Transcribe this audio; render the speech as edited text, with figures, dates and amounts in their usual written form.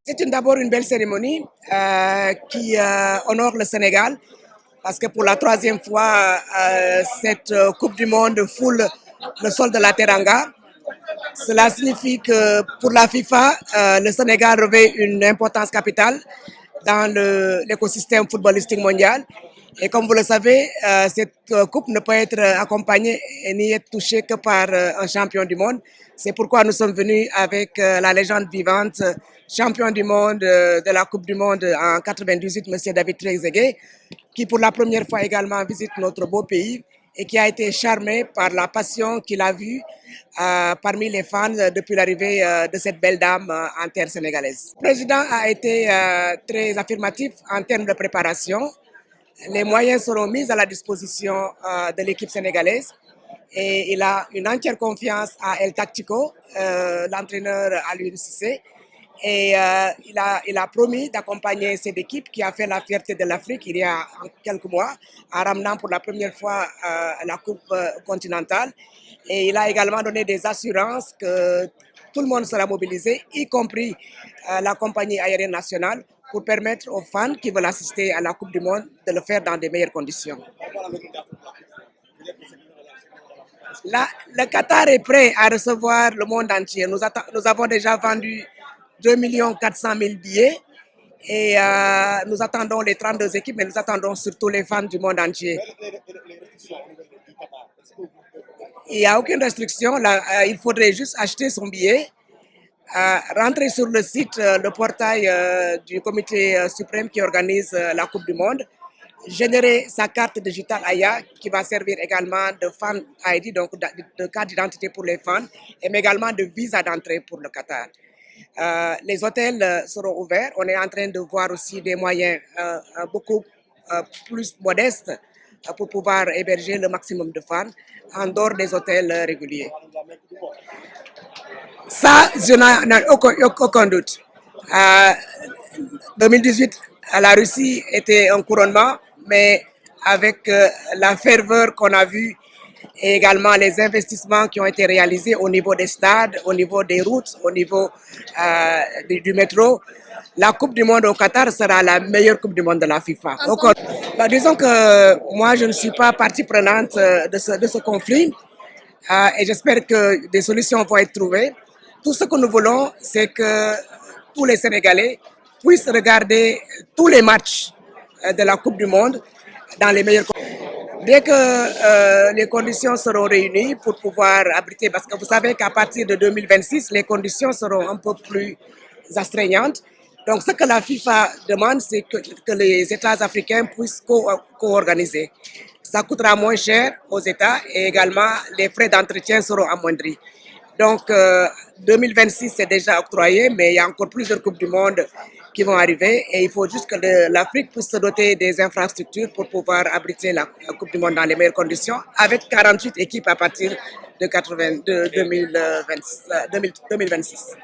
C'est d'abord une belle cérémonie qui honore le Sénégal parce que pour la troisième fois, cette Coupe du Monde foule le sol de la Teranga. Cela signifie que pour la FIFA, le Sénégal revêt une importance capitale dans l'écosystème footballistique mondial. Et comme vous le savez, cette coupe ne peut être accompagnée ni être touchée que par un champion du monde. C'est pourquoi nous sommes venus avec la légende vivante, champion du monde de la Coupe du Monde en 98, M. David Trezeguet, qui pour la première fois également visite notre beau pays et qui a été charmé par la passion qu'il a vue parmi les fans depuis l'arrivée de cette belle dame en terre sénégalaise. Le président a été très affirmatif en termes de préparation. Les moyens seront mis à la disposition de l'équipe sénégalaise et il a une entière confiance à El Tactico, l'entraîneur Aliou Cissé. Et il a promis d'accompagner cette équipe qui a fait la fierté de l'Afrique il y a quelques mois en ramenant pour la première fois la Coupe continentale. Et il a également donné des assurances que tout le monde sera mobilisé, y compris la compagnie aérienne nationale, pour permettre aux fans qui veulent assister à la Coupe du Monde de le faire dans de meilleures conditions. Le Qatar est prêt à recevoir le monde entier. Nous avons déjà vendu 2 400 000 billets et nous attendons les 32 équipes, mais nous attendons surtout les fans du monde entier. Il n'y a aucune restriction. Là, il faudrait juste acheter son billet, rentrer sur le site, le portail du comité suprême qui organise la Coupe du Monde, générer sa carte digitale AYA qui va servir également de fan ID, donc de carte d'identité pour les fans, mais également de visa d'entrée pour le Qatar. Les hôtels seront ouverts. On est en train de voir aussi des moyens beaucoup plus modestes pour pouvoir héberger le maximum de fans en dehors des hôtels réguliers. Ça, je n'en ai aucun doute. 2018, la Russie était un couronnement, mais avec la ferveur qu'on a vue et également les investissements qui ont été réalisés au niveau des stades, au niveau des routes, au niveau du métro, la Coupe du Monde au Qatar sera la meilleure Coupe du Monde de la FIFA. Donc, disons que moi, je ne suis pas partie prenante de ce conflit et j'espère que des solutions vont être trouvées. Tout ce que nous voulons, c'est que tous les Sénégalais puissent regarder tous les matchs de la Coupe du Monde dans les meilleures conditions. Dès que les conditions seront réunies pour pouvoir abriter, parce que vous savez qu'à partir de 2026, les conditions seront un peu plus astreignantes. Donc, ce que la FIFA demande, c'est que les États africains puissent co-organiser. Ça coûtera moins cher aux États et également les frais d'entretien seront amoindris. Donc, 2026 c'est déjà octroyé, mais il y a encore plusieurs Coupes du Monde qui vont arriver et il faut juste que l'Afrique puisse se doter des infrastructures pour pouvoir abriter la Coupe du Monde dans les meilleures conditions avec 48 équipes à partir de 2026.